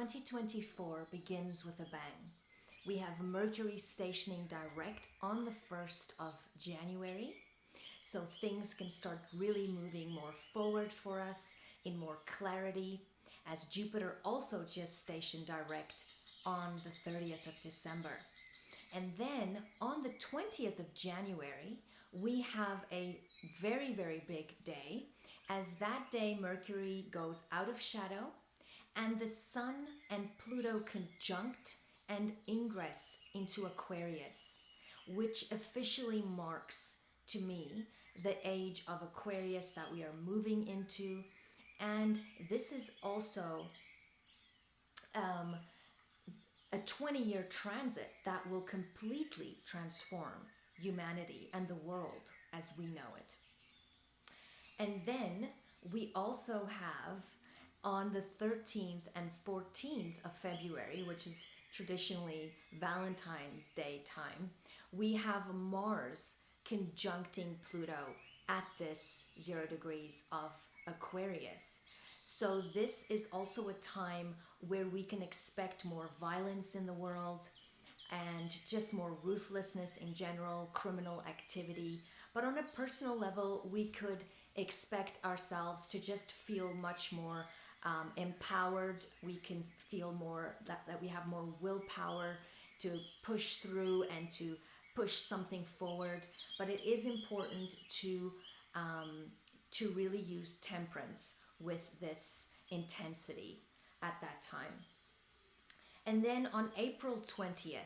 2024 begins with a bang. We have Mercury stationing direct on the 1st of January, so things can start really moving more forward for us in more clarity, as Jupiter also just stationed direct on the 30th of December. And then on the 20th of January, we have a very, very big day, as that day Mercury goes out of shadow and the Sun and Pluto conjunct and ingress into Aquarius, which officially marks, to me, the age of Aquarius that we are moving into. And this is also a 20-year transit that will completely transform humanity and the world as we know it. And then we also have on the 13th and 14th of February, which is traditionally Valentine's Day time, we have Mars conjuncting Pluto at this 0 degrees of Aquarius. So this is also a time where we can expect more violence in the world and just more ruthlessness in general, criminal activity. But on a personal level, we could expect ourselves to just feel much more empowered. We can feel more that we have more willpower to push through and to push something forward. But it is important to really use temperance with this intensity at that time. And then on April 20th,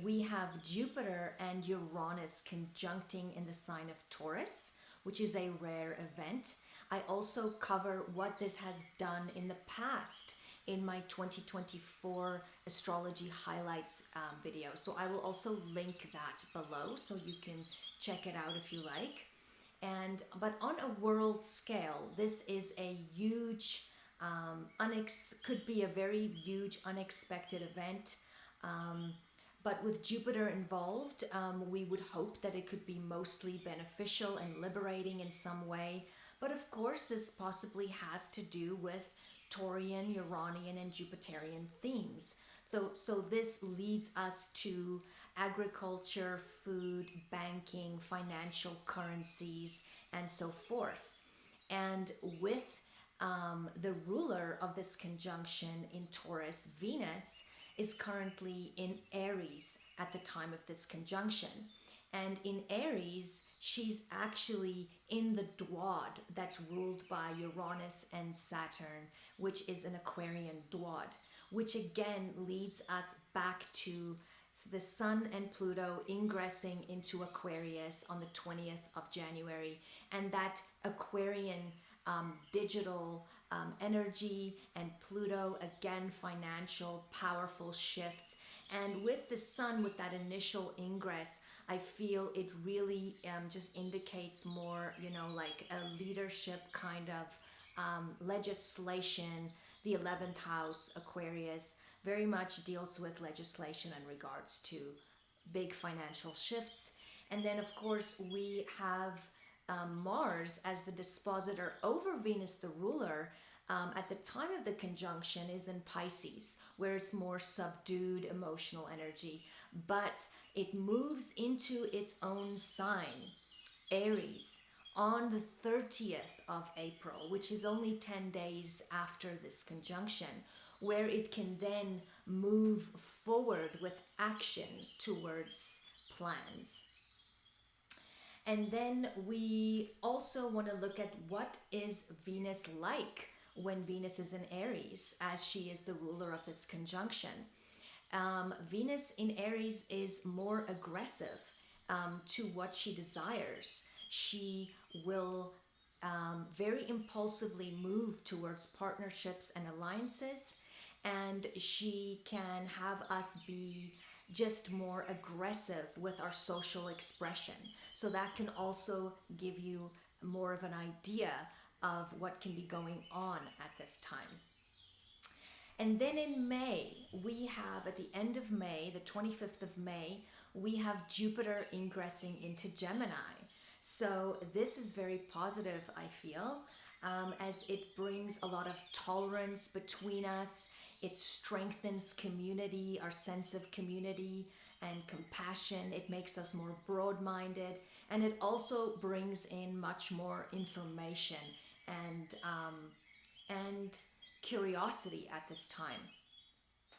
we have Jupiter and Uranus conjuncting in the sign of Taurus, which is a rare event. I also cover what this has done in the past in my 2024 astrology highlights video. So I will also link that below so you can check it out if you like. But on a world scale, this is a huge, could be a very huge unexpected event. But with Jupiter involved, we would hope that it could be mostly beneficial and liberating in some way. But of course, this possibly has to do with Taurian, Uranian, and Jupiterian themes. So this leads us to agriculture, food, banking, financial currencies, and so forth. And with the ruler of this conjunction in Taurus, Venus, is currently in Aries at the time of this conjunction. And in Aries, she's actually in the Dwad that's ruled by Uranus and Saturn, which is an Aquarian Dwad, which again leads us back to the Sun and Pluto ingressing into Aquarius on the 20th of January. And that Aquarian digital energy, and Pluto, again, financial, powerful shifts. And with the Sun, with that initial ingress, I feel it really just indicates more, like a leadership kind of legislation. The 11th house, Aquarius, very much deals with legislation in regards to big financial shifts. And then, of course, we have Mars as the dispositor over Venus, the ruler, at the time of the conjunction is in Pisces, where it's more subdued emotional energy. But it moves into its own sign, Aries, on the 30th of April, which is only 10 days after this conjunction, where it can then move forward with action towards plans. And then we also want to look at what is Venus like when Venus is in Aries, as she is the ruler of this conjunction. Venus in Aries is more aggressive to what she desires. She will very impulsively move towards partnerships and alliances, and she can have us be just more aggressive with our social expression. So that can also give you more of an idea of what can be going on at this time. And then in May, we have, at the end of May, the 25th of May, we have Jupiter ingressing into Gemini. So this is very positive, I feel, as it brings a lot of tolerance between us. It strengthens community, our sense of community and compassion. It makes us more broad-minded, and it also brings in much more information and curiosity at this time,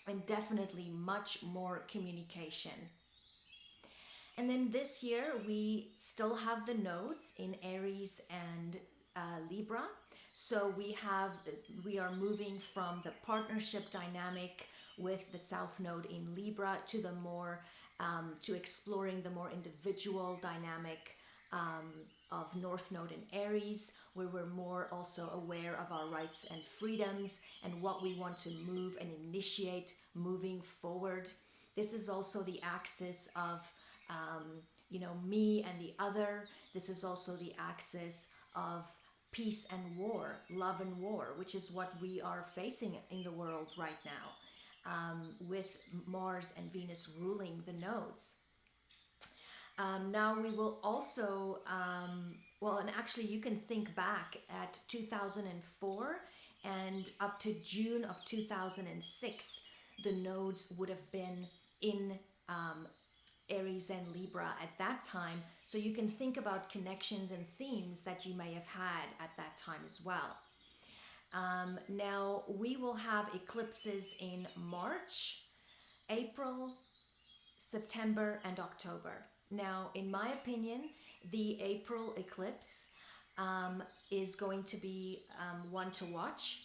and definitely much more communication. And then this year we still have the nodes in Aries and Libra. So we are moving from the partnership dynamic with the South Node in Libra to the more to exploring the more individual dynamic of North Node in Aries, where we're more also aware of our rights and freedoms and what we want to move and initiate moving forward. This is also the axis of me and the other. This is also the axis of peace and war, love and war, which is what we are facing in the world right now, with Mars and Venus ruling the nodes. Now we will also, and actually you can think back at 2004 and up to June of 2006, the nodes would have been in Aries and Libra at that time. So you can think about connections and themes that you may have had at that time as well. Now we will have eclipses in March, April, September, and October. Now, in my opinion, the April eclipse is going to be one to watch.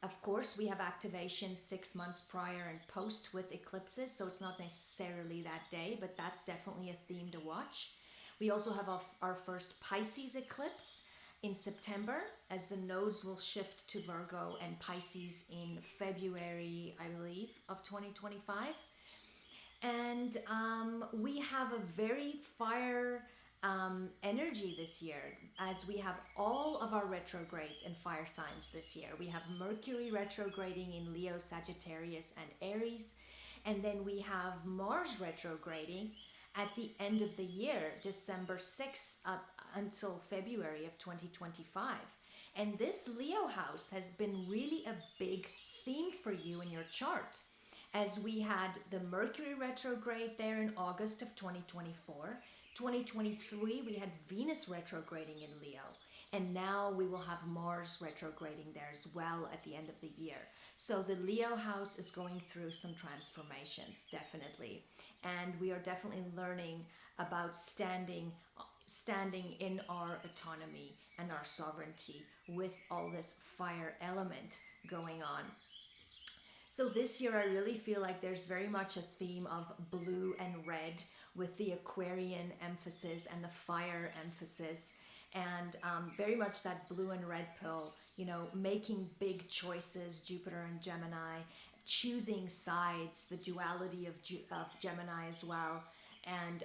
Of course, we have activation 6 months prior and post with eclipses, so it's not necessarily that day, but that's definitely a theme to watch. We also have our first Pisces eclipse in September, as the nodes will shift to Virgo and Pisces in February, I believe, of 2025. And we have a very fire energy this year, as we have all of our retrogrades in fire signs this year. We have Mercury retrograding in Leo, Sagittarius, and Aries. And then we have Mars retrograding at the end of the year, December 6th up until February of 2025. And this Leo house has been really a big theme for you in your chart, as we had the Mercury retrograde there in August of 2024. 2023, we had Venus retrograding in Leo. And now we will have Mars retrograding there as well at the end of the year. So the Leo house is going through some transformations, definitely. And we are definitely learning about standing in our autonomy and our sovereignty with all this fire element going on. So this year I really feel like there's very much a theme of blue and red, with the Aquarian emphasis and the fire emphasis, and very much that blue and red pill, making big choices, Jupiter and Gemini, choosing sides, the duality of Gemini as well, and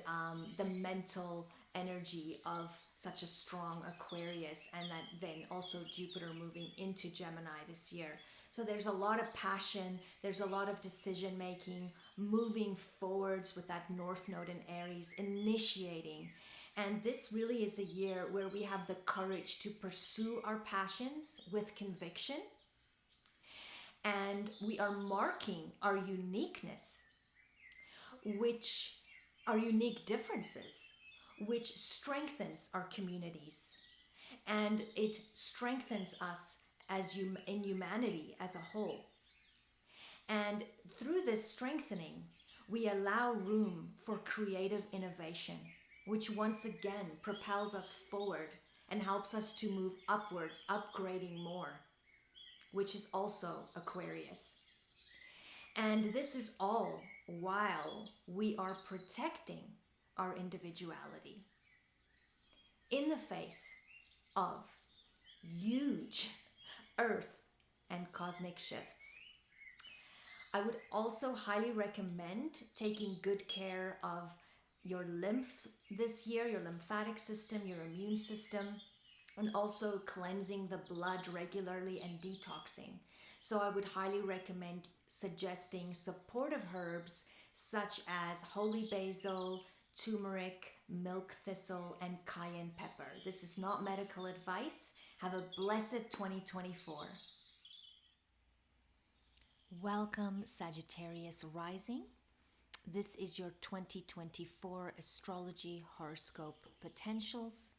the mental energy of such a strong Aquarius, and then also Jupiter moving into Gemini this year. So there's a lot of passion, there's a lot of decision making, moving forwards with that North Node in Aries, initiating. And this really is a year where we have the courage to pursue our passions with conviction. And we are marking our uniqueness, our unique differences, which strengthens our communities. And it strengthens us in humanity as a whole. And through this strengthening, we allow room for creative innovation, which once again propels us forward and helps us to move upwards, upgrading more, which is also Aquarius. And this is all while we are protecting our individuality in the face of huge earth and cosmic shifts. I would also highly recommend taking good care of your lymph this year, your lymphatic system, your immune system, and also cleansing the blood regularly and detoxing. So I would highly recommend suggesting supportive herbs such as holy basil, turmeric, milk thistle, and cayenne pepper. This is not medical advice. Have a blessed 2024. Welcome, Sagittarius rising. This is your 2024 astrology horoscope potentials.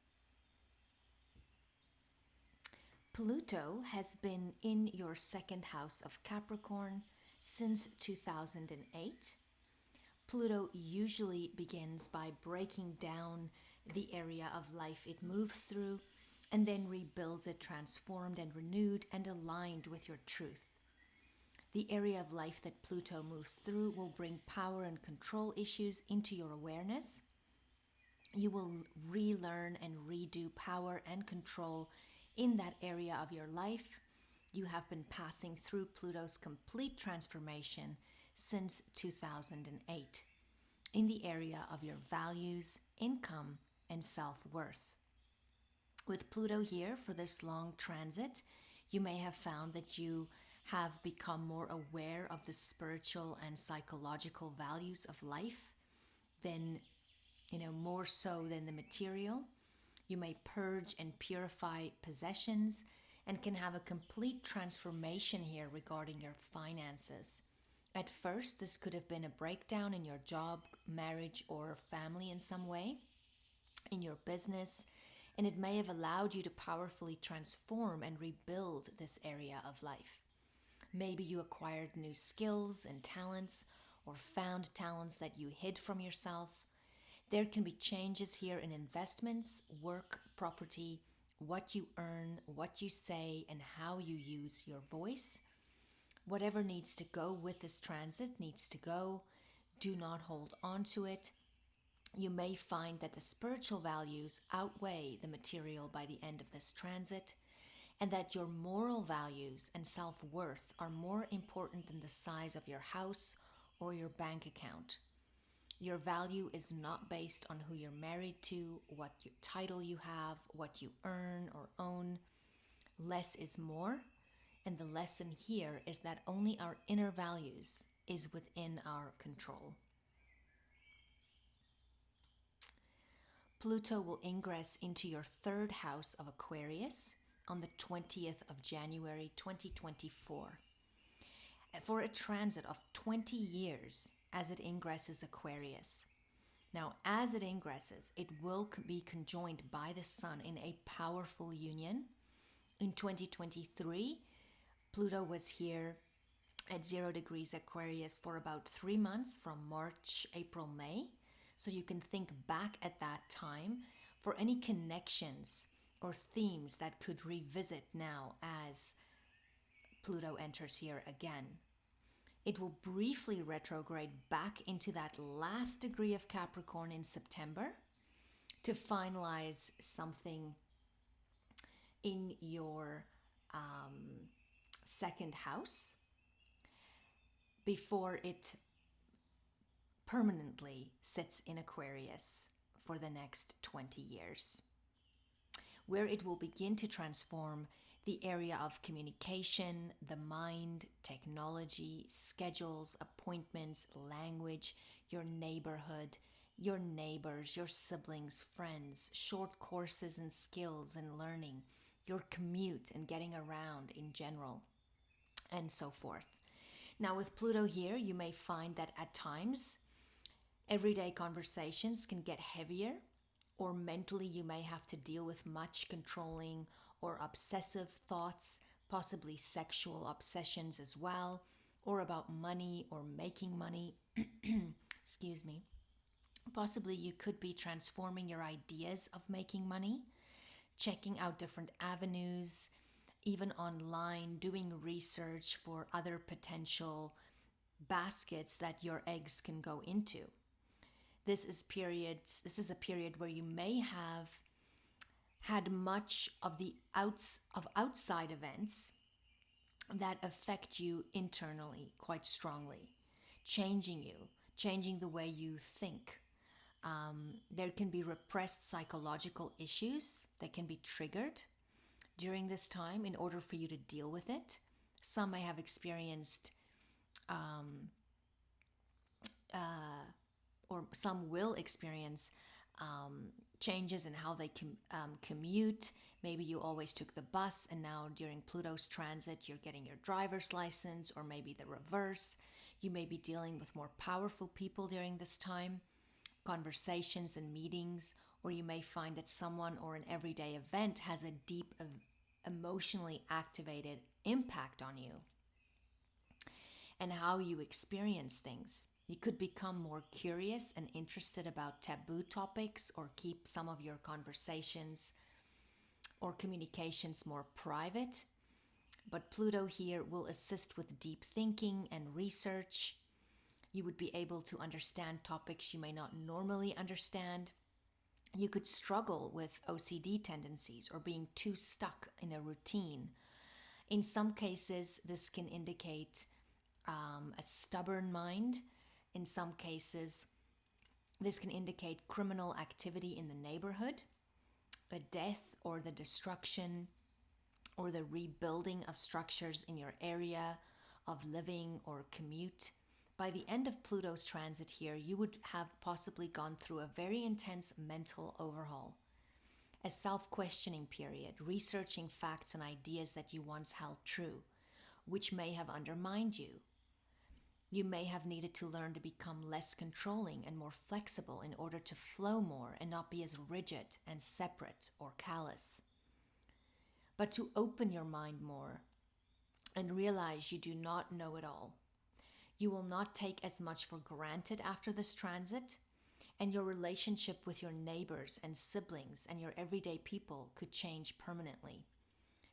Pluto has been in your second house of Capricorn since 2008. Pluto usually begins by breaking down the area of life it moves through and then rebuilds it transformed and renewed and aligned with your truth. The area of life that Pluto moves through will bring power and control issues into your awareness. You will relearn and redo power and control in that area of your life. You have been passing through Pluto's complete transformation since 2008 in the area of your values, income, and self-worth. With Pluto here for this long transit, you may have found that you have become more aware of the spiritual and psychological values of life than, more so than the material. You may purge and purify possessions and can have a complete transformation here regarding your finances. At first, this could have been a breakdown in your job, marriage, or family in some way, in your business, and it may have allowed you to powerfully transform and rebuild this area of life. Maybe you acquired new skills and talents or found talents that you hid from yourself. There can be changes here in investments, work, property, what you earn, what you say, and how you use your voice. Whatever needs to go with this transit needs to go. Do not hold on to it. You may find that the spiritual values outweigh the material by the end of this transit, and that your moral values and self-worth are more important than the size of your house or your bank account. Your value is not based on who you're married to, what title you have, what you earn or own. Less is more, and the lesson here is that only our inner values is within our control. Pluto will ingress into your third house of Aquarius on the 20th of January 2024 for a transit of 20 years as it ingresses Aquarius. Now, as it ingresses, it will be conjoined by the Sun in a powerful union. In 2023, Pluto was here at 0 degrees Aquarius for about 3 months from March, April, May. So you can think back at that time for any connections or themes that could revisit now as Pluto enters here again. It will briefly retrograde back into that last degree of Capricorn in September to finalize something in your second house before it permanently sits in Aquarius for the next 20 years, where it will begin to transform the area of communication, the mind, technology, schedules, appointments, language, your neighborhood, your neighbors, your siblings, friends, short courses and skills and learning, your commute and getting around in general, and so forth. Now, with Pluto here, you may find that at times, everyday conversations can get heavier, or mentally you may have to deal with much controlling or obsessive thoughts, possibly sexual obsessions as well, or about money or making money. Excuse me. Possibly you could be transforming your ideas of making money, checking out different avenues, even online, doing research for other potential baskets that your eggs can go into. This is a period where you may have had much of the outside events that affect you internally quite strongly, changing the way you think. There can be repressed psychological issues that can be triggered during this time in order for you to deal with it. Some may have experienced or some will experience changes in how they commute. Maybe you always took the bus and now during Pluto's transit you're getting your driver's license, or maybe the reverse. You may be dealing with more powerful people during this time, conversations and meetings, or you may find that someone or an everyday event has a deep, emotionally activated impact on you and how you experience things. You could become more curious and interested about taboo topics, or keep some of your conversations or communications more private. But Pluto here will assist with deep thinking and research. You would be able to understand topics you may not normally understand. You could struggle with OCD tendencies or being too stuck in a routine. In some cases, this can indicate a stubborn mind. In some cases, this can indicate criminal activity in the neighborhood, a death or the destruction or the rebuilding of structures in your area of living or commute. By the end of Pluto's transit here, you would have possibly gone through a very intense mental overhaul, a self-questioning period, researching facts and ideas that you once held true, which may have undermined you. You may have needed to learn to become less controlling and more flexible in order to flow more and not be as rigid and separate or callous. But to open your mind more and realize you do not know it all. You will not take as much for granted after this transit, and your relationship with your neighbors and siblings and your everyday people could change permanently.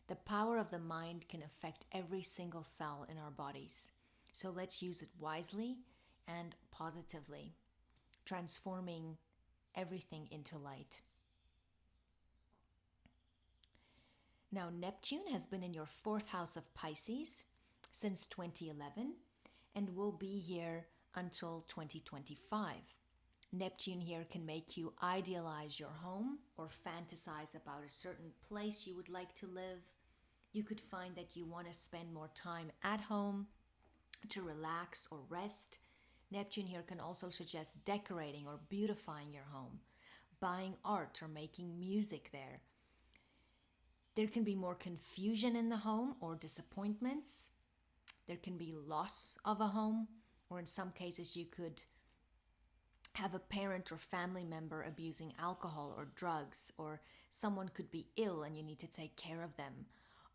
The power of the mind can affect every single cell in our bodies. So let's use it wisely and positively, transforming everything into light. Now, Neptune has been in your 4th house of Pisces since 2011 and will be here until 2025. Neptune here can make you idealize your home or fantasize about a certain place you would like to live. You could find that you want to spend more time at home to relax or rest. Neptune here can also suggest decorating or beautifying your home, buying art or making music there. There can be more confusion in the home or disappointments. There can be loss of a home, or in some cases you could have a parent or family member abusing alcohol or drugs, or someone could be ill and you need to take care of them,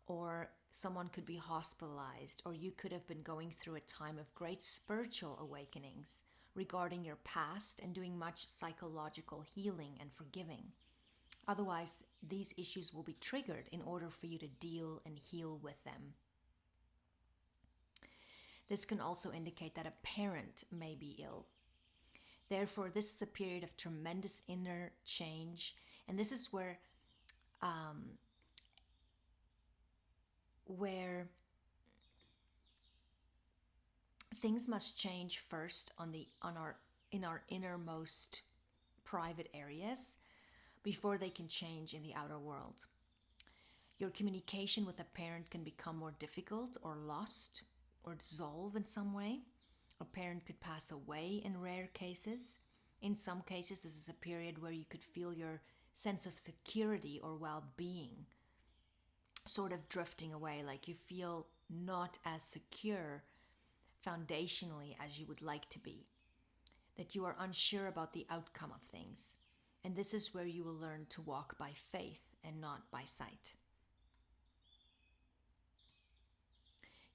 or someone could be hospitalized, or you could have been going through a time of great spiritual awakenings regarding your past and doing much psychological healing and forgiving. Otherwise, these issues will be triggered in order for you to deal and heal with them. This can also indicate that a parent may be ill. Therefore, this is a period of tremendous inner change, and this is where things must change first in our innermost private areas before they can change in the outer world. Your communication with a parent can become more difficult or lost or dissolve in some way. A parent could pass away in rare cases. In some cases, this is a period where you could feel your sense of security or well-being sort of drifting away, like you feel not as secure foundationally as you would like to be, that you are unsure about the outcome of things. And this is where you will learn to walk by faith and not by sight.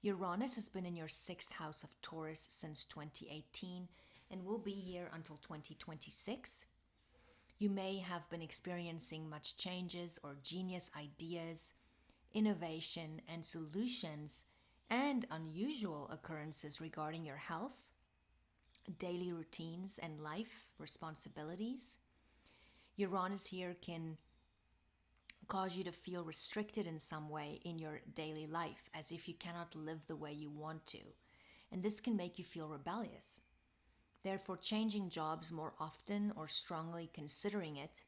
Uranus has been in your 6th house of Taurus since 2018 and will be here until 2026. You may have been experiencing much changes or genius ideas, innovation and solutions, and unusual occurrences regarding your health, daily routines and life responsibilities. Uranus here can cause you to feel restricted in some way in your daily life, as if you cannot live the way you want to. And this can make you feel rebellious. Therefore, changing jobs more often or strongly considering it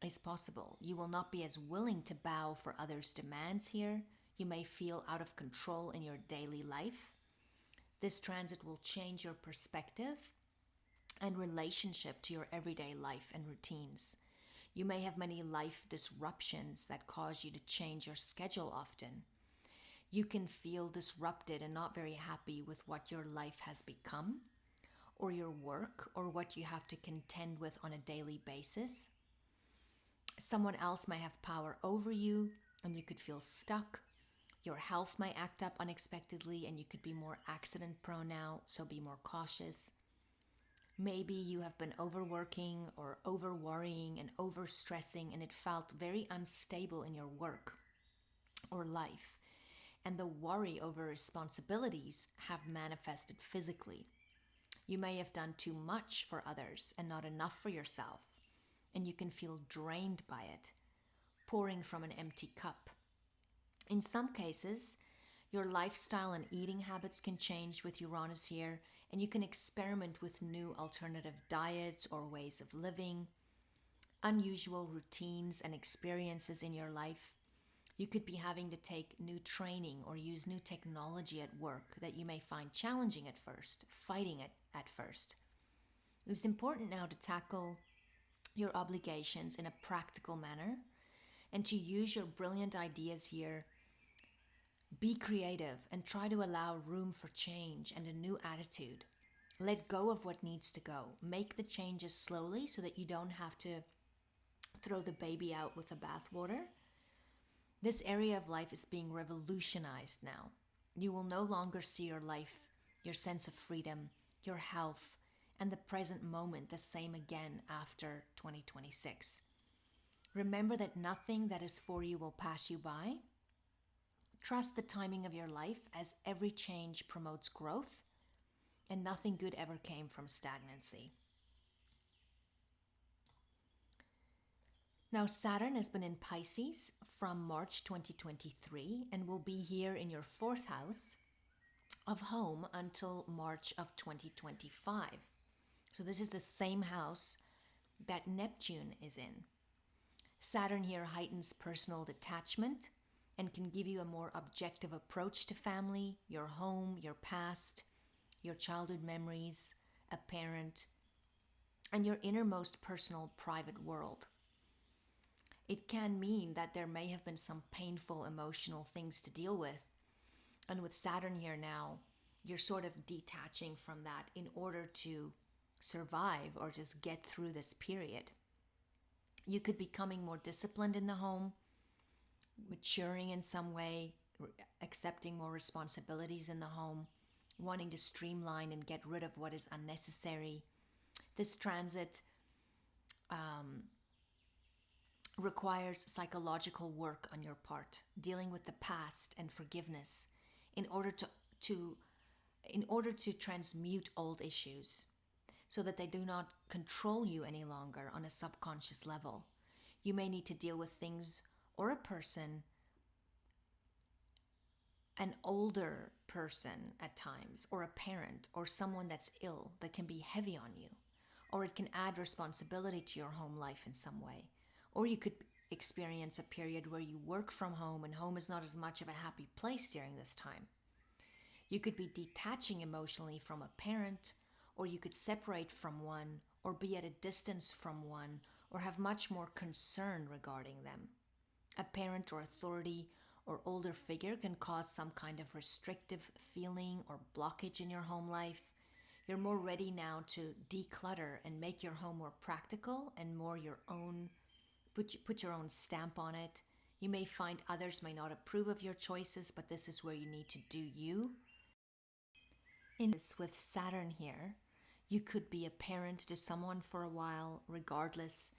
is possible. You will not be as willing to bow for others' demands here. You may feel out of control in your daily life. This transit will change your perspective and relationship to your everyday life and routines. You may have many life disruptions that cause you to change your schedule often. You can feel disrupted and not very happy with what your life has become, or your work, or what you have to contend with on a daily basis. Someone else may have power over you, and you could feel stuck. Your health might act up unexpectedly, and you could be more accident prone now, so be more cautious. Maybe you have been overworking or over worrying and over stressing, and it felt very unstable in your work or life. And the worry over responsibilities have manifested physically. You may have done too much for others and not enough for yourself, and you can feel drained by it, pouring from an empty cup. In some cases, your lifestyle and eating habits can change with Uranus here, and you can experiment with new alternative diets or ways of living, unusual routines and experiences in your life. You could be having to take new training or use new technology at work that you may find challenging at first, fighting it at first. It's important now to tackle your obligations in a practical manner and to use your brilliant ideas here. Be creative and try to allow room for change and a new attitude. Let go of what needs to go. Make the changes slowly so that you don't have to throw the baby out with the bathwater. This area of life is being revolutionized now. You will no longer see your life, your sense of freedom, your health, and the present moment the same again after 2026. Remember that nothing that is for you will pass you by. Trust the timing of your life, as every change promotes growth, and nothing good ever came from stagnancy. Now, Saturn has been in Pisces from March 2023 and will be here in your fourth house of home until March of 2025. So this is the same house that Neptune is in. Saturn here heightens personal detachment and can give you a more objective approach to family, your home, your past, your childhood memories, a parent, and your innermost personal private world. It can mean that there may have been some painful emotional things to deal with. And with Saturn here now, you're sort of detaching from that in order to survive or just get through this period. You could be becoming more disciplined in the home, maturing in some way, accepting more responsibilities in the home, wanting to streamline and get rid of what is unnecessary. This transit requires psychological work on your part, dealing with the past and forgiveness in order to transmute old issues so that they do not control you any longer on a subconscious level. You may need to deal with things or a person, an older person at times, or a parent, or someone that's ill that can be heavy on you, or it can add responsibility to your home life in some way. Or you could experience a period where you work from home and home is not as much of a happy place during this time. You could be detaching emotionally from a parent, or you could separate from one, or be at a distance from one, or have much more concern regarding them. A parent or authority or older figure can cause some kind of restrictive feeling or blockage in your home life. You're more ready now to declutter and make your home more practical and more your own. Put your own stamp on it. You may find others may not approve of your choices, but this is where you need to do you. In this, with Saturn here, you could be a parent to someone for a while. Regardless,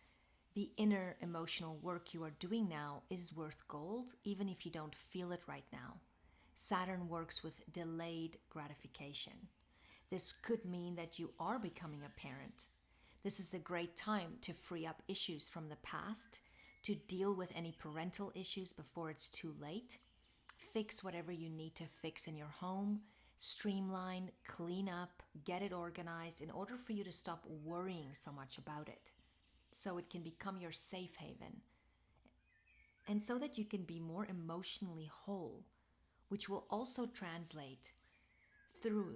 the inner emotional work you are doing now is worth gold, even if you don't feel it right now. Saturn works with delayed gratification. This could mean that you are becoming a parent. This is a great time to free up issues from the past, to deal with any parental issues before it's too late, fix whatever you need to fix in your home, streamline, clean up, get it organized in order for you to stop worrying so much about it, so it can become your safe haven, and so that you can be more emotionally whole, which will also translate through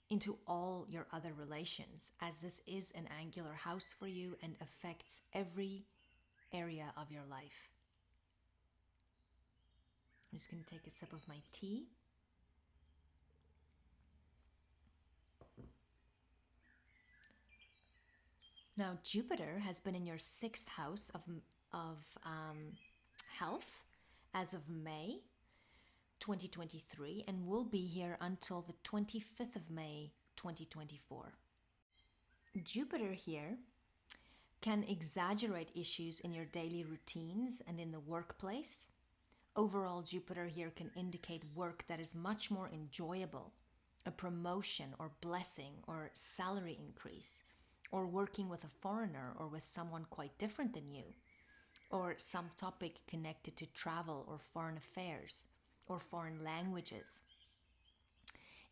into all your other relations, as this is an angular house for you and affects every area of your life. I'm just going to take a sip of my tea. Now, Jupiter has been in your 6th house of health as of May 2023 and will be here until the 25th of May 2024. Jupiter here can exaggerate issues in your daily routines and in the workplace. Overall, Jupiter here can indicate work that is much more enjoyable, a promotion or blessing or salary increase, or working with a foreigner or with someone quite different than you, or some topic connected to travel or foreign affairs or foreign languages.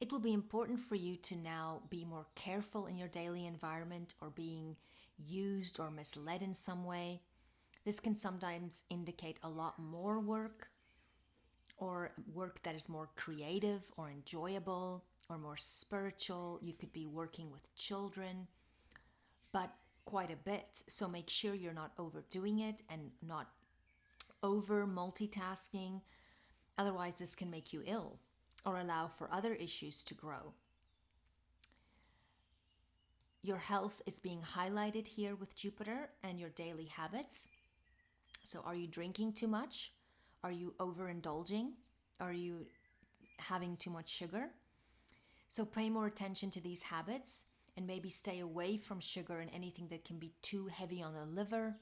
It will be important for you to now be more careful in your daily environment or being used or misled in some way. This can sometimes indicate a lot more work or work that is more creative or enjoyable or more spiritual. You could be working with children, but quite a bit. So make sure you're not overdoing it and not over multitasking. Otherwise, this can make you ill or allow for other issues to grow. Your health is being highlighted here with Jupiter and your daily habits. So are you drinking too much? Are you overindulging? Are you having too much sugar? So pay more attention to these habits and maybe stay away from sugar and anything that can be too heavy on the liver.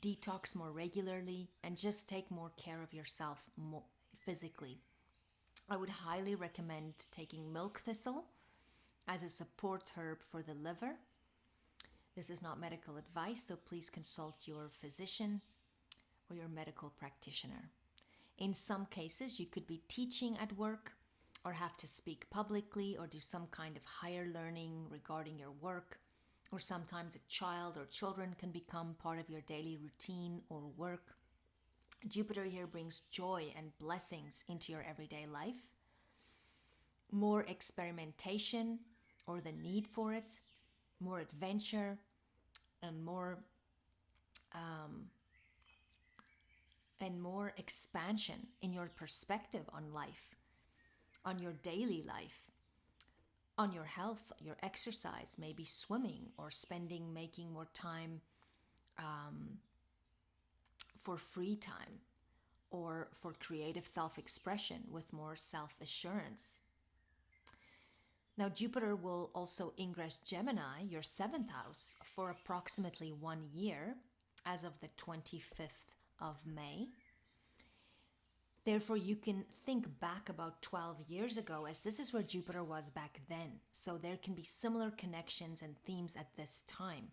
Detox more regularly and just take more care of yourself more physically. I would highly recommend taking milk thistle as a support herb for the liver. This is not medical advice, so please consult your physician or your medical practitioner. In some cases, you could be teaching at work or have to speak publicly or do some kind of higher learning regarding your work, or sometimes a child or children can become part of your daily routine or work. Jupiter here brings joy and blessings into your everyday life. More experimentation or the need for it, more adventure, and more expansion in your perspective on life, on your daily life, on your health, your exercise, maybe swimming or making more time for free time or for creative self-expression with more self-assurance. Now, Jupiter will also ingress Gemini, your 7th house, for approximately 1 year as of the 25th of May. Therefore, you can think back about 12 years ago, as this is where Jupiter was back then. So there can be similar connections and themes at this time.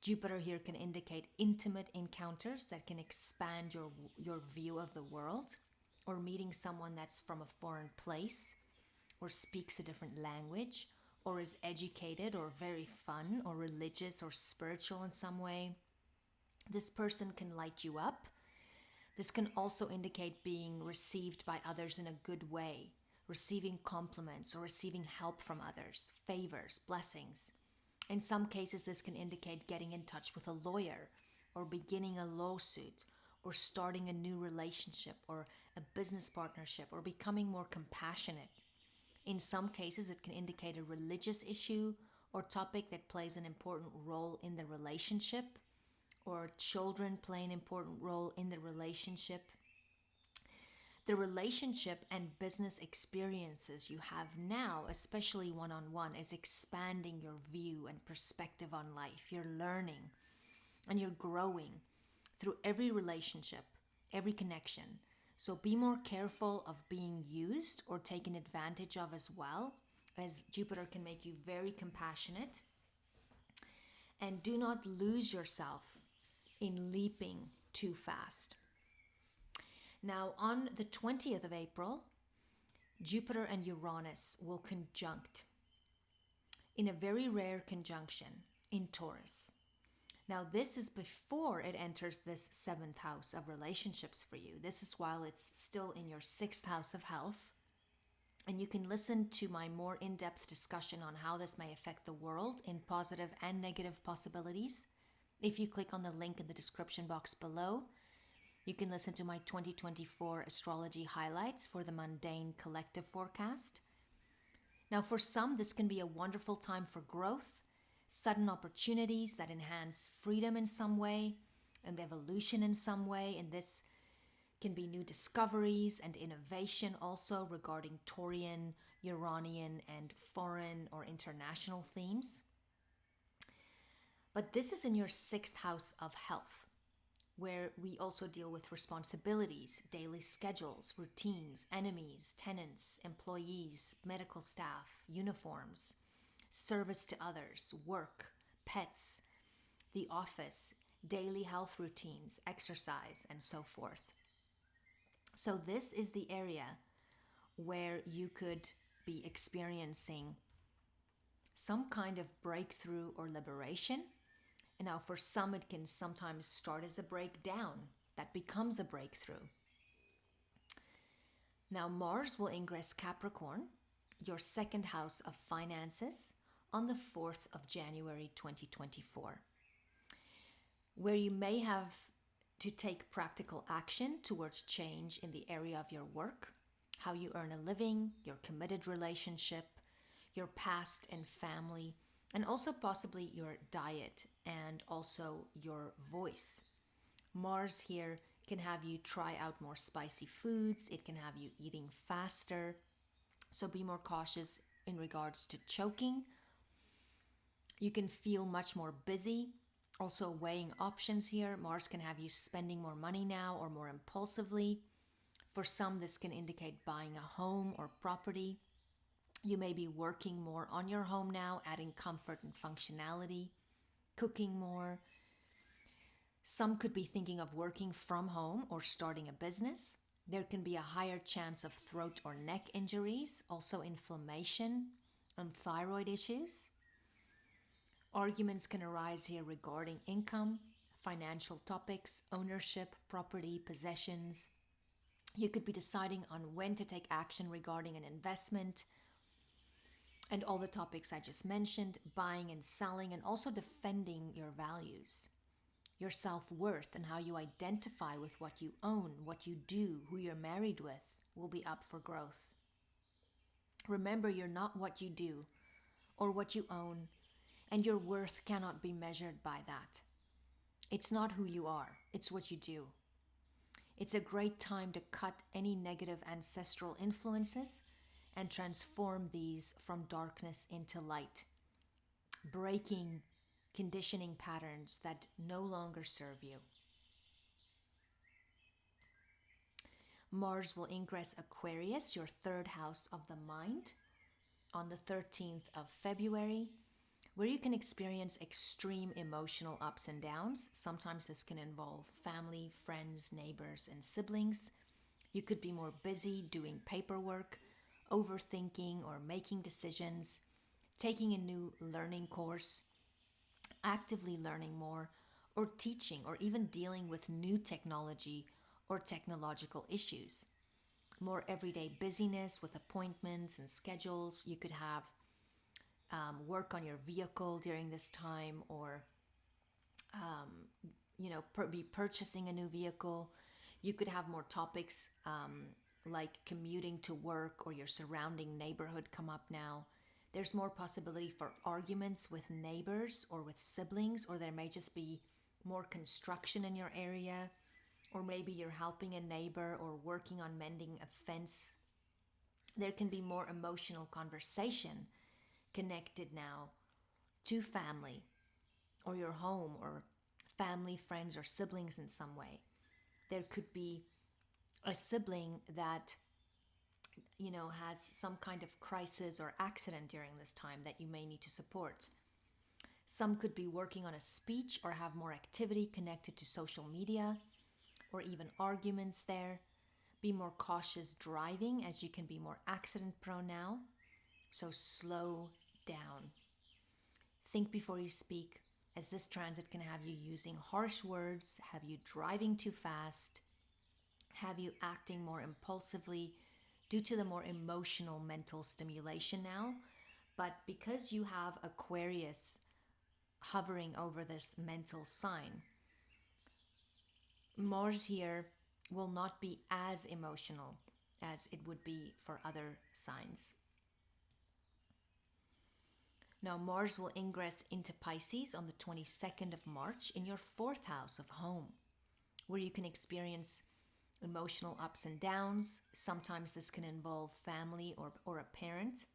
Jupiter here can indicate intimate encounters that can expand your view of the world, or meeting someone that's from a foreign place, or speaks a different language, or is educated, or very fun, or religious, or spiritual in some way. This person can light you up. This can also indicate being received by others in a good way, receiving compliments or receiving help from others, favors, blessings. In some cases, this can indicate getting in touch with a lawyer or beginning a lawsuit or starting a new relationship or a business partnership or becoming more compassionate. In some cases, it can indicate a religious issue or topic that plays an important role in the relationship, or children play an important role in the relationship. The relationship and business experiences you have now, especially one-on-one, is expanding your view and perspective on life. You're learning and you're growing through every relationship, every connection. So be more careful of being used or taken advantage of as well, as Jupiter can make you very compassionate. And do not lose yourself in leaping too fast. Now, on the 20th of April, Jupiter and Uranus will conjunct in a very rare conjunction in Taurus. Now, this is before it enters this 7th house of relationships for you. This is while it's still in your 6th house of health. And you can listen to my more in-depth discussion on how this may affect the world in positive and negative possibilities If you click on the link in the description box below, you can listen to my 2024 astrology highlights for the mundane collective forecast. Now, for some, this can be a wonderful time for growth, sudden opportunities that enhance freedom in some way and evolution in some way. And this can be new discoveries and innovation also regarding Taurian, Uranian, and foreign or international themes. But this is in your sixth house of health, where we also deal with responsibilities, daily schedules, routines, enemies, tenants, employees, medical staff, uniforms, service to others, work, pets, the office, daily health routines, exercise, and so forth. So this is the area where you could be experiencing some kind of breakthrough or liberation. And now for some, it can sometimes start as a breakdown that becomes a breakthrough. Now Mars will ingress Capricorn, your second house of finances, on the 4th of January 2024, where you may have to take practical action towards change in the area of your work, how you earn a living, your committed relationship, your past and family, and also possibly your diet and also your voice. Mars here can have you try out more spicy foods. It can have you eating faster. So be more cautious in regards to choking. You can feel much more busy. Also weighing options here. Mars can have you spending more money now or more impulsively. For some, this can indicate buying a home or property. You may be working more on your home now, adding comfort and functionality, cooking more. Some could be thinking of working from home or starting a business. There can be a higher chance of throat or neck injuries, also inflammation and thyroid issues. Arguments can arise here regarding income, financial topics, ownership, property, possessions. You could be deciding on when to take action regarding an investment and all the topics I just mentioned, buying and selling, and also defending your values, your self-worth, and how you identify with what you own, what you do, who you're married with will be up for growth. Remember, you're not what you do or what you own, and your worth cannot be measured by that. It's not who you are, it's what you do. It's a great time to cut any negative ancestral influences and transform these from darkness into light, breaking conditioning patterns that no longer serve you. Mars will ingress Aquarius, your third house of the mind, on the 13th of February, where you can experience extreme emotional ups and downs. Sometimes this can involve family, friends, neighbors, and siblings. You could be more busy doing paperwork, overthinking or making decisions, taking a new learning course, actively learning more, or teaching, or even dealing with new technology or technological issues. More everyday busyness with appointments and schedules. You could have work on your vehicle during this time, or be purchasing a new vehicle. You could have more topics like commuting to work or your surrounding neighborhood come up now. There's more possibility for arguments with neighbors or with siblings, or there may just be more construction in your area, or maybe you're helping a neighbor or working on mending a fence. There can be more emotional conversation connected now to family or your home or family, friends, or siblings in some way. There could be a sibling that has some kind of crisis or accident during this time that you may need to support. Some could be working on a speech or have more activity connected to social media or even arguments there. Be more cautious driving, as you can be more accident prone now. So slow down. Think before you speak, as this transit can have you using harsh words, have you driving too fast, have you acting more impulsively due to the more emotional mental stimulation now. But because you have Aquarius hovering over this mental sign. Mars here will not be as emotional as it would be for other signs. Now, Mars will ingress into Pisces on the 22nd of March in your fourth house of home, where you can experience emotional ups and downs. Sometimes this can involve family or a parent.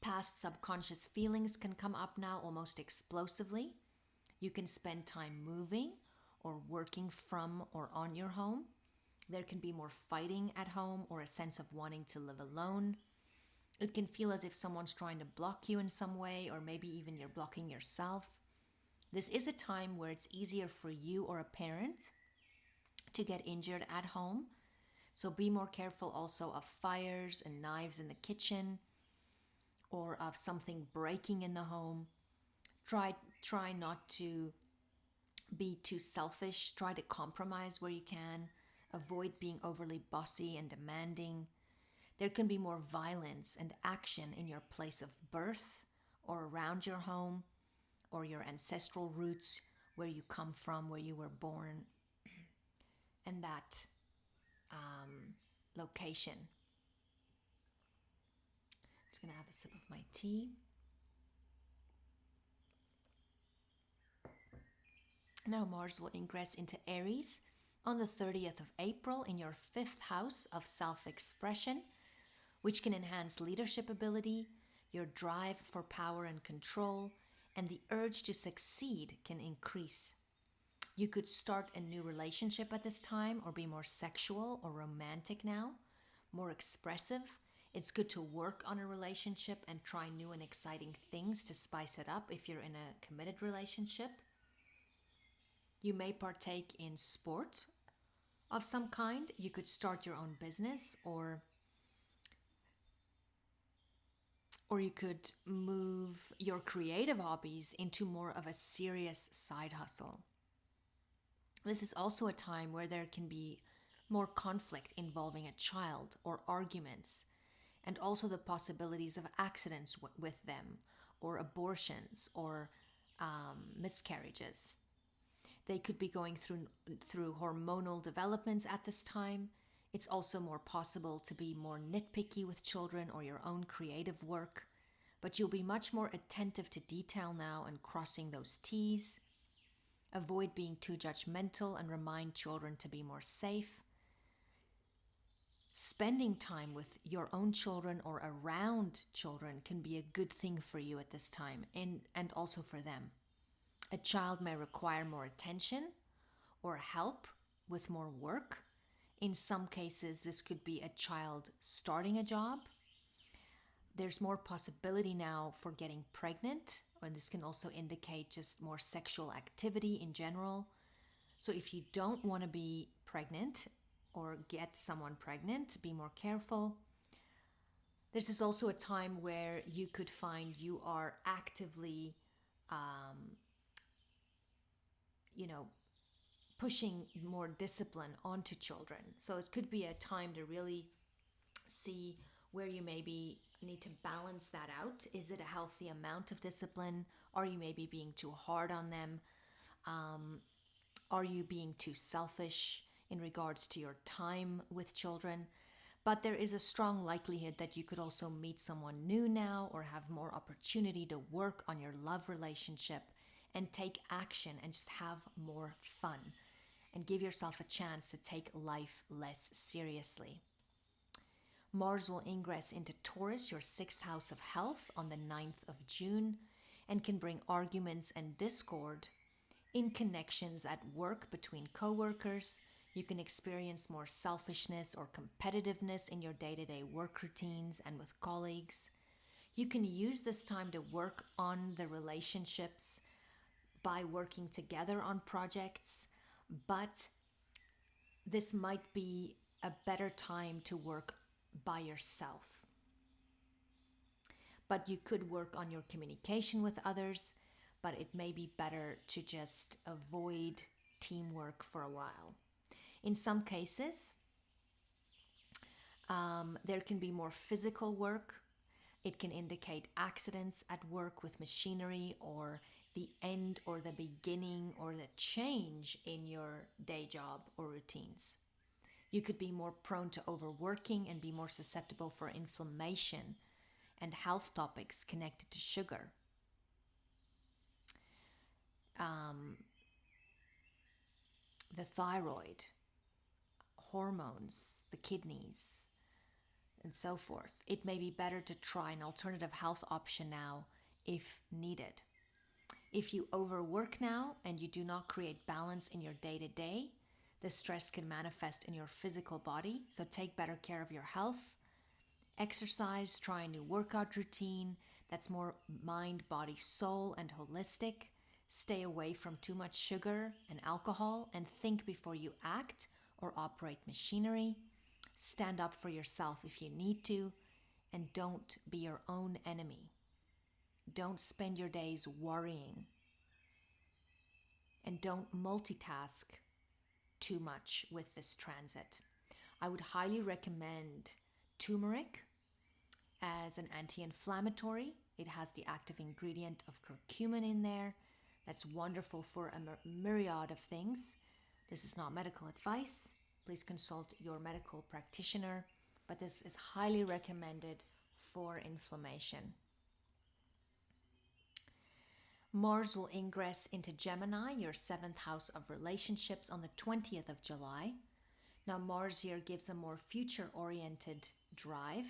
Past subconscious feelings can come up now almost explosively. You can spend time moving or working from or on your home. There can be more fighting at home or a sense of wanting to live alone. It can feel as if someone's trying to block you in some way, or maybe even you're blocking yourself. This is a time where it's easier for you or a parent to get injured at home. So be more careful also of fires and knives in the kitchen, or of something breaking in the home. Try not to be too selfish. Try to compromise where you can. Avoid being overly bossy and demanding. There can be more violence and action in your place of birth or around your home or your ancestral roots, where you come from, where you were born, and that location. Just going to have a sip of my tea. Now Mars will ingress into Aries on the 30th of April in your fifth house of self-expression, which can enhance leadership ability, your drive for power and control, and the urge to succeed can increase. You could start a new relationship at this time, or be more sexual or romantic now, more expressive. It's good to work on a relationship and try new and exciting things to spice it up if you're in a committed relationship. You may partake in sport of some kind. You could start your own business, or you could move your creative hobbies into more of a serious side hustle. This is also a time where there can be more conflict involving a child, or arguments, and also the possibilities of accidents with them, or abortions, or miscarriages. They could be going through hormonal developments at this time. It's also more possible to be more nitpicky with children or your own creative work, but you'll be much more attentive to detail now and crossing those T's. Avoid being too judgmental and remind children to be more safe. Spending time with your own children or around children can be a good thing for you at this time, and also for them. A child may require more attention or help with more work. In some cases, this could be a child starting a job. There's more possibility now for getting pregnant, or this can also indicate just more sexual activity in general. So if you don't want to be pregnant or get someone pregnant, be more careful. This is also a time where you could find you are actively pushing more discipline onto children. So it could be a time to really see where you maybe need to balance that out. Is it a healthy amount of discipline? Are you maybe being too hard on them? Are you being too selfish in regards to your time with children? But there is a strong likelihood that you could also meet someone new now, or have more opportunity to work on your love relationship and take action and just have more fun and give yourself a chance to take life less seriously. Mars will ingress into Taurus, your sixth house of health, on the 9th of June, and can bring arguments and discord in connections at work between co-workers. You can experience more selfishness or competitiveness in your day-to-day work routines and with colleagues. You can use this time to work on the relationships by working together on projects, but this might be a better time to work by yourself. But you could work on your communication with others, but it may be better to just avoid teamwork for a while. In some cases, there can be more physical work. It can indicate accidents at work with machinery, or the end or the beginning or the change in your day job or routines. You could be more prone to overworking and be more susceptible for inflammation and health topics connected to sugar. The thyroid, hormones, the kidneys, and so forth. It may be better to try an alternative health option now if needed. If you overwork now and you do not create balance in your day-to-day, the stress can manifest in your physical body, so take better care of your health. Exercise, try a new workout routine that's more mind, body, soul, and holistic. Stay away from too much sugar and alcohol, and think before you act or operate machinery. Stand up for yourself if you need to, and don't be your own enemy. Don't spend your days worrying, and don't multitask too much with this transit. I would highly recommend turmeric as an anti-inflammatory. It has the active ingredient of curcumin in there. That's wonderful for a myriad of things. This is not medical advice. Please consult your medical practitioner, but this is highly recommended for inflammation. Mars will ingress into Gemini, your 7th house of relationships, on the 20th of July. Now, Mars here gives a more future-oriented drive,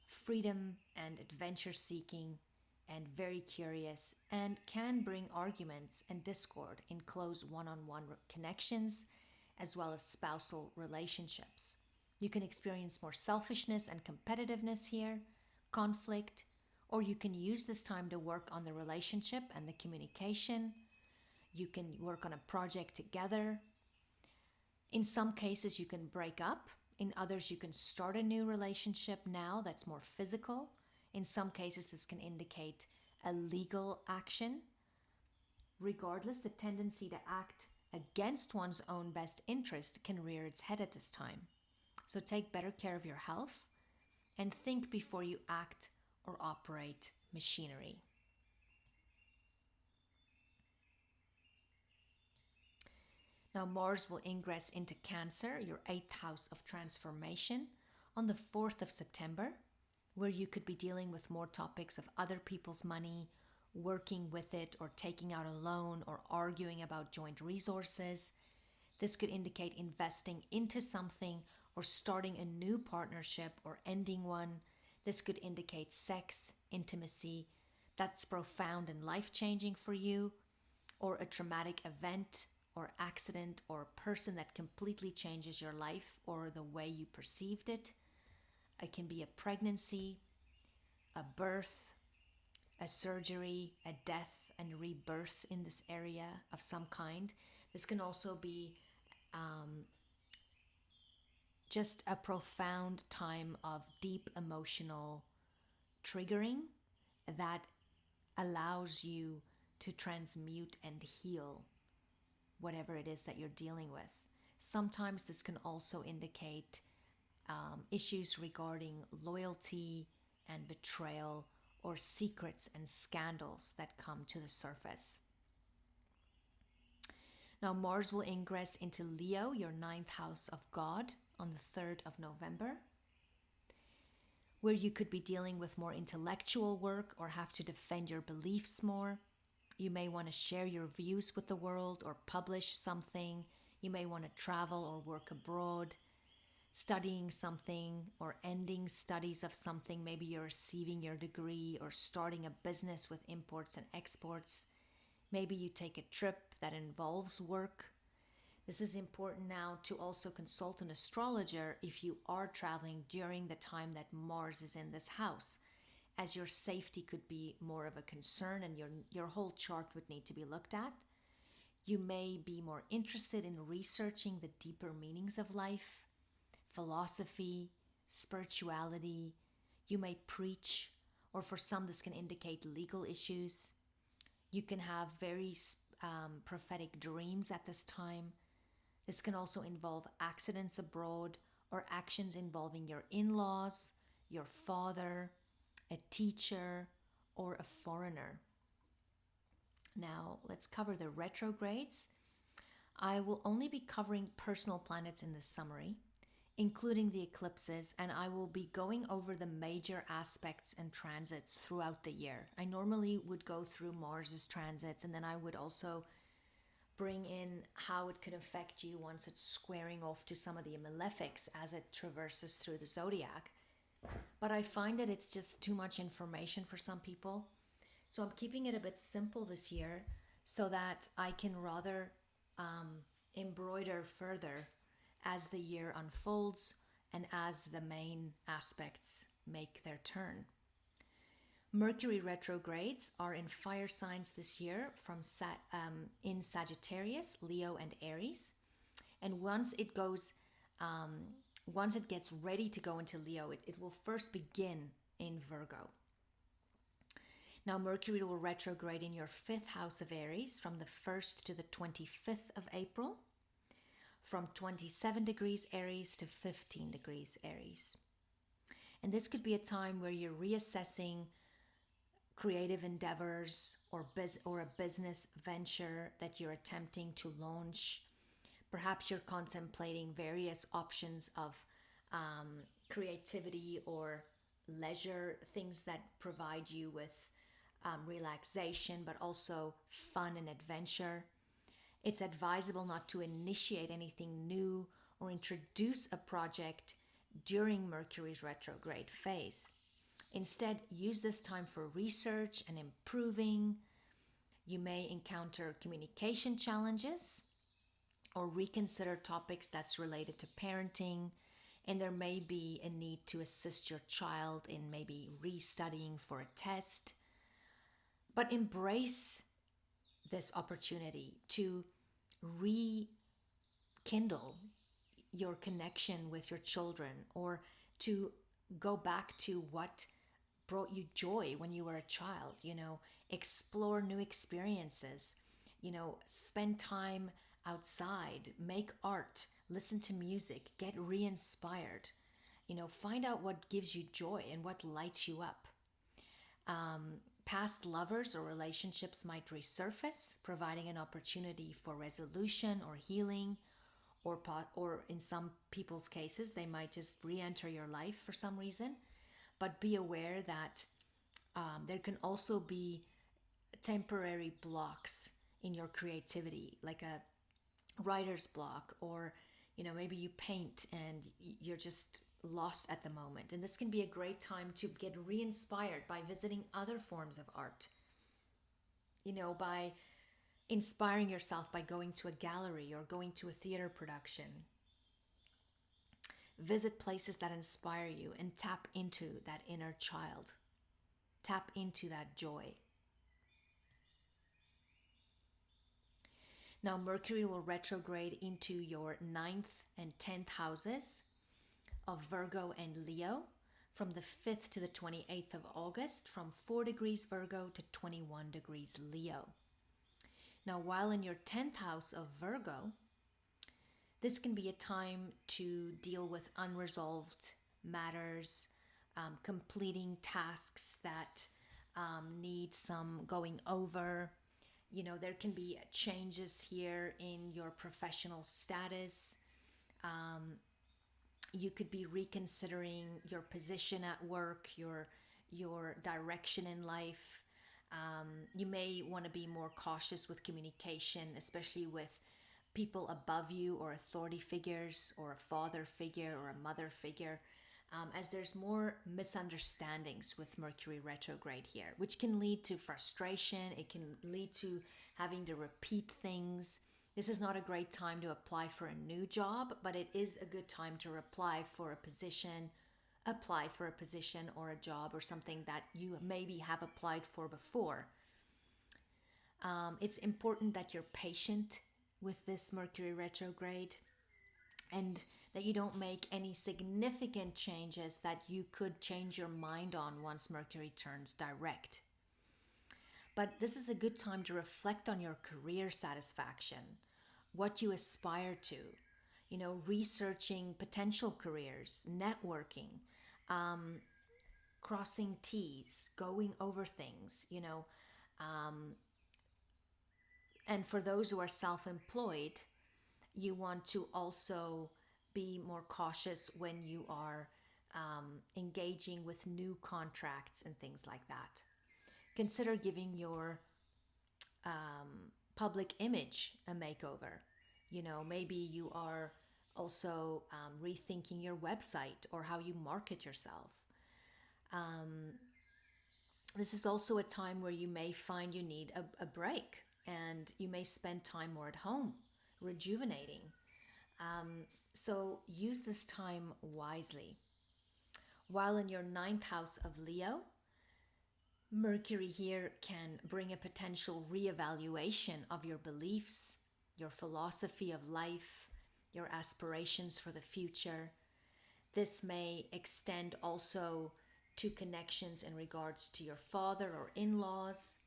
freedom and adventure seeking, and very curious, and can bring arguments and discord in close one-on-one connections, as well as spousal relationships. You can experience more selfishness and competitiveness here, conflict, or you can use this time to work on the relationship and the communication. You can work on a project together. In some cases, you can break up. In others, you can start a new relationship now that's more physical. In some cases, this can indicate a legal action. Regardless, the tendency to act against one's own best interest can rear its head at this time. So take better care of your health and think before you act or operate machinery. Now, Mars will ingress into Cancer, your 8th house of transformation, on the 4th of September, where you could be dealing with more topics of other people's money, working with it, or taking out a loan, or arguing about joint resources. This could indicate investing into something or starting a new partnership or ending one. This could indicate sex, intimacy that's profound and life-changing for you, or a traumatic event or accident or person that completely changes your life or the way you perceived it. It can be a pregnancy, a birth, a surgery, a death and rebirth in this area of some kind. This can also be just a profound time of deep emotional triggering that allows you to transmute and heal whatever it is that you're dealing with. Sometimes this can also indicate issues regarding loyalty and betrayal, or secrets and scandals that come to the surface. Now, Mars will ingress into Leo, your 9th house of God, on the 3rd of November, where you could be dealing with more intellectual work or have to defend your beliefs more. You may want to share your views with the world or publish something. You may want to travel or work abroad, studying something or ending studies of something. Maybe you're receiving your degree or starting a business with imports and exports. Maybe you take a trip that involves work. This is important now to also consult an astrologer if you are traveling during the time that Mars is in this house, as your safety could be more of a concern and your whole chart would need to be looked at. You may be more interested in researching the deeper meanings of life, philosophy, spirituality. You may preach, or for some this can indicate legal issues. You can have very prophetic dreams at this time. This can also involve accidents abroad or actions involving your in-laws, your father, a teacher, or a foreigner. Now, let's cover the retrogrades. I will only be covering personal planets in this summary, including the eclipses, and I will be going over the major aspects and transits throughout the year. I normally would go through Mars's transits, and then I would also bring in how it could affect you once it's squaring off to some of the malefics as it traverses through the zodiac. But I find that it's just too much information for some people. So I'm keeping it a bit simple this year so that I can rather embroider further as the year unfolds and as the main aspects make their turn. Mercury retrogrades are in fire signs this year from in Sagittarius, Leo, and Aries. And once it gets ready to go into Leo, it will first begin in Virgo. Now, Mercury will retrograde in your 5th house of Aries from the 1st to the 25th of April, from 27 degrees Aries to 15 degrees Aries. And this could be a time where you're reassessing creative endeavors or a business venture that you're attempting to launch. Perhaps you're contemplating various options of creativity or leisure, things that provide you with relaxation, but also fun and adventure. It's advisable not to initiate anything new or introduce a project during Mercury's retrograde phase. Instead, use this time for research and improving. You may encounter communication challenges or reconsider topics that's related to parenting, and there may be a need to assist your child in maybe restudying for a test. But embrace this opportunity to rekindle your connection with your children, or to go back to what brought you joy when you were a child. Explore new experiences, spend time outside, make art, listen to music, get re-inspired, find out what gives you joy and what lights you up. Past lovers or relationships might resurface, providing an opportunity for resolution or healing, or in some people's cases, they might just re-enter your life for some reason. But be aware that there can also be temporary blocks in your creativity, like a writer's block, or maybe you paint and you're just lost at the moment. And this can be a great time to get re-inspired by visiting other forms of art, by inspiring yourself by going to a gallery or going to a theater production. Visit places that inspire you and tap into that inner child. Tap into that joy. Now, Mercury will retrograde into your 9th and 10th houses of Virgo and Leo from the 5th to the 28th of August, from 4 degrees Virgo to 21 degrees Leo. Now, while in your 10th house of Virgo, this can be a time to deal with unresolved matters, completing tasks that need some going over. There can be changes here in your professional status. You could be reconsidering your position at work, your direction in life. You may want to be more cautious with communication, especially with people above you, or authority figures, or a father figure or a mother figure, as there's more misunderstandings with Mercury retrograde here, which can lead to frustration. It can lead to having to repeat things. This is not a great time to apply for a new job, but it is a good time to apply for a position or a job or something that you maybe have applied for before. It's important that you're patient with this Mercury retrograde, and that you don't make any significant changes that you could change your mind on once Mercury turns direct. But this is a good time to reflect on your career satisfaction, what you aspire to, researching potential careers, networking, crossing T's, going over things, And for those who are self-employed, you want to also be more cautious when you are engaging with new contracts and things like that. Consider giving your public image a makeover. You know, maybe you are also rethinking your website or how you market yourself. This is also a time where you may find you need a break, and you may spend time more at home, rejuvenating. So use this time wisely. While in your ninth house of Leo, Mercury here can bring a potential reevaluation of your beliefs, your philosophy of life, your aspirations for the future. This may extend also to connections in regards to your father or in-laws.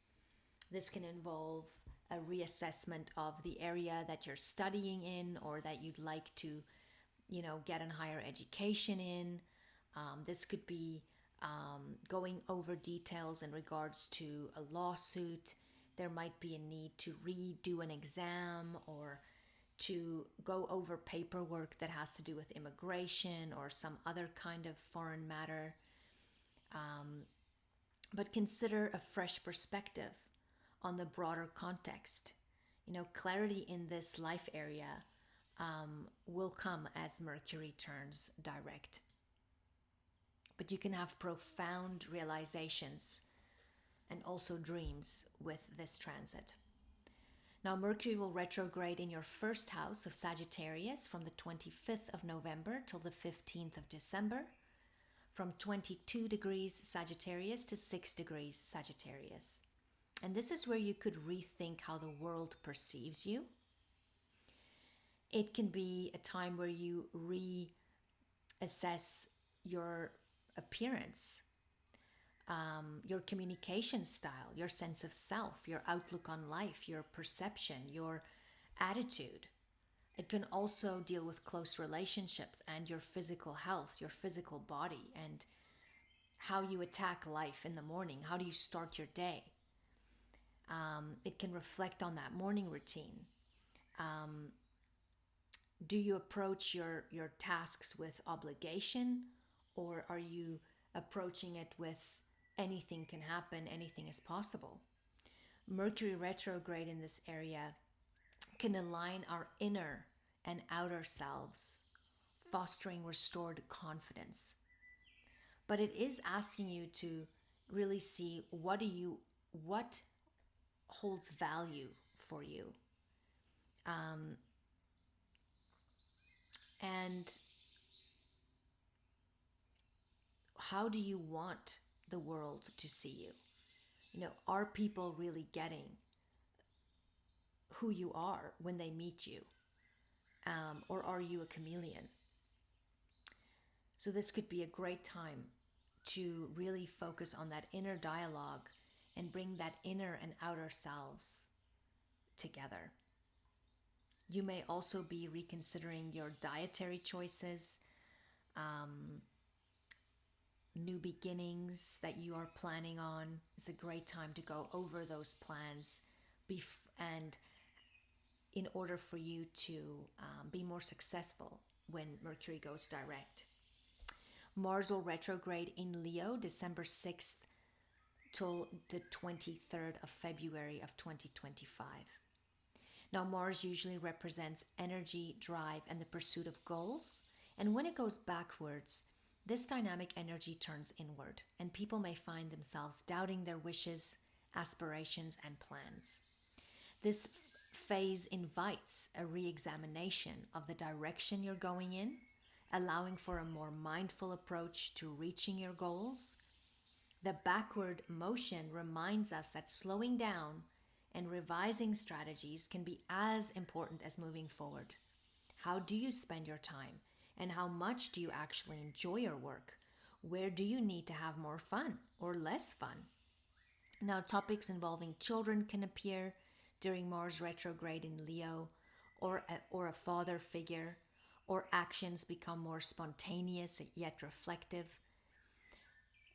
This can involve a reassessment of the area that you're studying in or that you'd like to, get a higher education in. This could be going over details in regards to a lawsuit. There might be a need to redo an exam or to go over paperwork that has to do with immigration or some other kind of foreign matter. But consider a fresh perspective on the broader context. Clarity in this life area will come as Mercury turns direct. But you can have profound realizations and also dreams with this transit. Now, Mercury will retrograde in your first house of Sagittarius from the 25th of November till the 15th of December, from 22 degrees Sagittarius to 6 degrees Sagittarius. And this is where you could rethink how the world perceives you. It can be a time where you reassess your appearance, your communication style, your sense of self, your outlook on life, your perception, your attitude. It can also deal with close relationships and your physical health, your physical body, and how you attack life in the morning. How do you start your day? It can reflect on that morning routine. Do you approach your tasks with obligation, or are you approaching it with anything can happen, anything is possible? Mercury retrograde in this area can align our inner and outer selves, fostering restored confidence. But it is asking you to really see what holds value for you. And how do you want the world to see you? Are people really getting who you are when they meet you? Or are you a chameleon? So this could be a great time to really focus on that inner dialogue and bring that inner and outer selves together. You may also be reconsidering your dietary choices, new beginnings that you are planning on. It's a great time to go over those plans and in order for you to be more successful when Mercury goes direct. Mars will retrograde in Leo December 6th till the 23rd of February of 2025. Now, Mars usually represents energy, drive, and the pursuit of goals. And when it goes backwards, this dynamic energy turns inward, and people may find themselves doubting their wishes, aspirations, and plans. This phase invites a re-examination of the direction you're going in, allowing for a more mindful approach to reaching your goals. The backward motion reminds us that slowing down and revising strategies can be as important as moving forward. How do you spend your time? And how much do you actually enjoy your work? Where do you need to have more fun or less fun? Now, topics involving children can appear during Mars retrograde in Leo, or a father figure, or actions become more spontaneous yet reflective.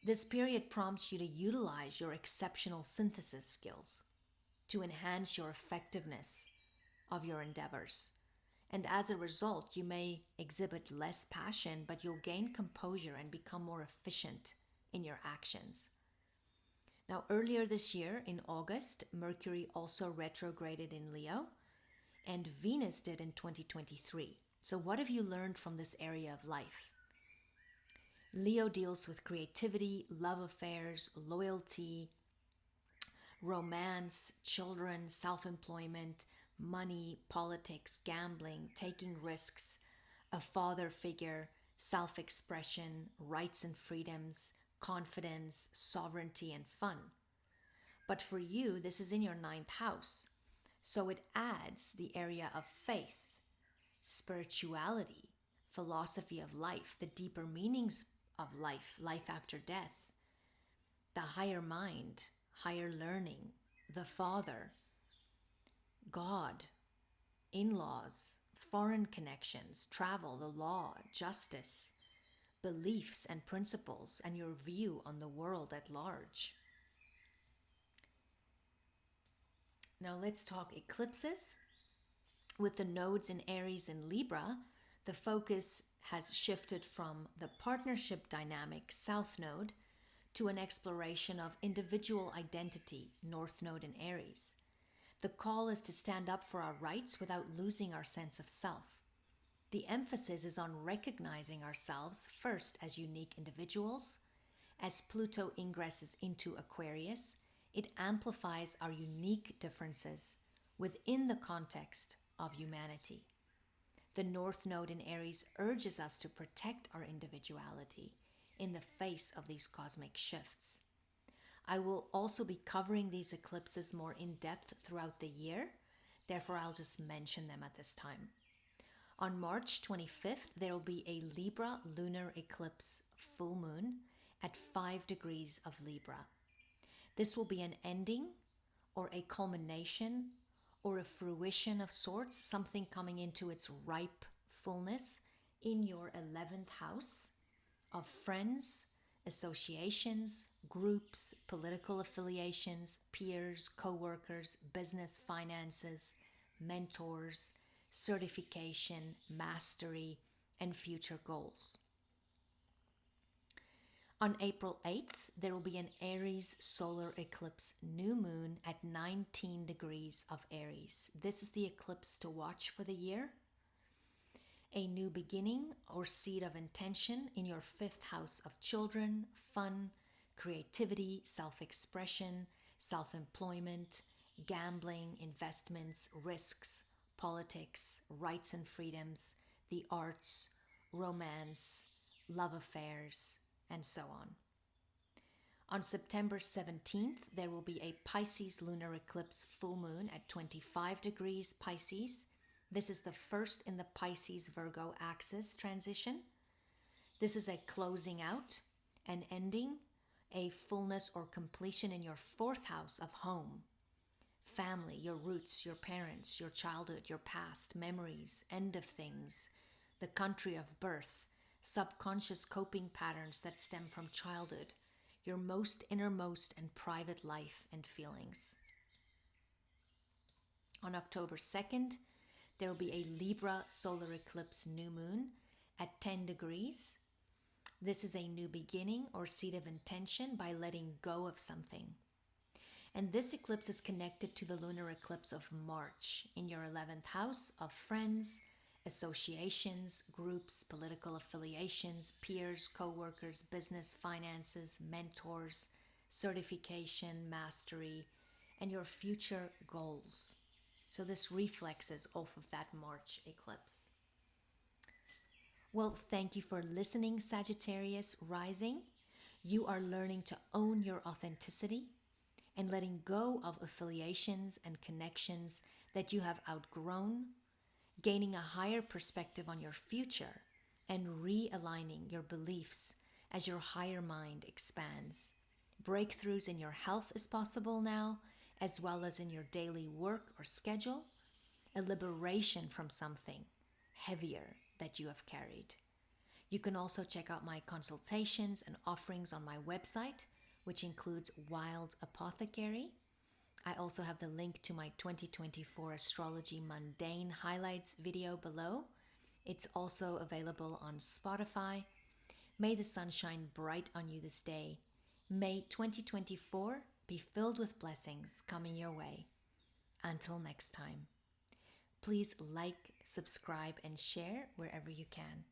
This period prompts you to utilize your exceptional synthesis skills to enhance your effectiveness of your endeavors. And as a result, you may exhibit less passion, but you'll gain composure and become more efficient in your actions. Now, earlier this year in August, Mercury also retrograded in Leo, and Venus did in 2023. So what have you learned from this area of life? Leo deals with creativity, love affairs, loyalty, romance, children, self-employment, money, politics, gambling, taking risks, a father figure, self-expression, rights and freedoms, confidence, sovereignty, and fun. But for you, this is in your 9th house. So it adds the area of faith, spirituality, philosophy of life, the deeper meanings of life, life after death, the higher mind, higher learning, the Father, God, in-laws, foreign connections, travel, the law, justice, beliefs and principles, and your view on the world at large. Now let's talk eclipses. With the nodes in Aries and Libra, the focus has shifted from the partnership dynamic, South Node, to an exploration of individual identity, North Node in Aries. The call is to stand up for our rights without losing our sense of self. The emphasis is on recognizing ourselves first as unique individuals. As Pluto ingresses into Aquarius, it amplifies our unique differences within the context of humanity. The North Node in Aries urges us to protect our individuality in the face of these cosmic shifts. I will also be covering these eclipses more in depth throughout the year, therefore I'll just mention them at this time. On March 25th, there will be a Libra Lunar Eclipse full moon at 5 degrees of Libra. This will be an ending or a culmination or a fruition of sorts, something coming into its ripe fullness in your 11th house of friends, associations, groups, political affiliations, peers, co-workers, business, finances, mentors, certification, mastery, and future goals. On April 8th, there will be an Aries Solar Eclipse new moon at 19 degrees of Aries. This is the eclipse to watch for the year. A new beginning or seed of intention in your 5th house of children, fun, creativity, self-expression, self-employment, gambling, investments, risks, politics, rights and freedoms, the arts, romance, love affairs, and so on. On September 17th, there will be a Pisces lunar eclipse full moon at 25 degrees Pisces. This is the first in the Pisces-Virgo axis transition. This is a closing out, an ending, a fullness or completion in your 4th house of home, family, your roots, your parents, your childhood, your past, memories, end of things, the country of birth, subconscious coping patterns that stem from childhood, your most innermost and private life and feelings. On October 2nd, there will be a Libra solar eclipse new moon at 10 degrees. This is a new beginning or seed of intention by letting go of something. And this eclipse is connected to the lunar eclipse of March in your 11th house of friends, associations, groups, political affiliations, peers, co-workers, business, finances, mentors, certification, mastery, and your future goals. So this reflexes off of that March eclipse. Well, thank you for listening, Sagittarius rising. You are learning to own your authenticity and letting go of affiliations and connections that you have outgrown, gaining a higher perspective on your future, and realigning your beliefs as your higher mind expands. Breakthroughs in your health is possible now, as well as in your daily work or schedule, a liberation from something heavier that you have carried. You can also check out my consultations and offerings on my website, which includes Wild Apothecary, I also have the link to my 2024 Astrology Mundane Highlights video below. It's also available on Spotify. May the sun shine bright on you this day. May 2024 be filled with blessings coming your way. Until next time, please like, subscribe, and share wherever you can.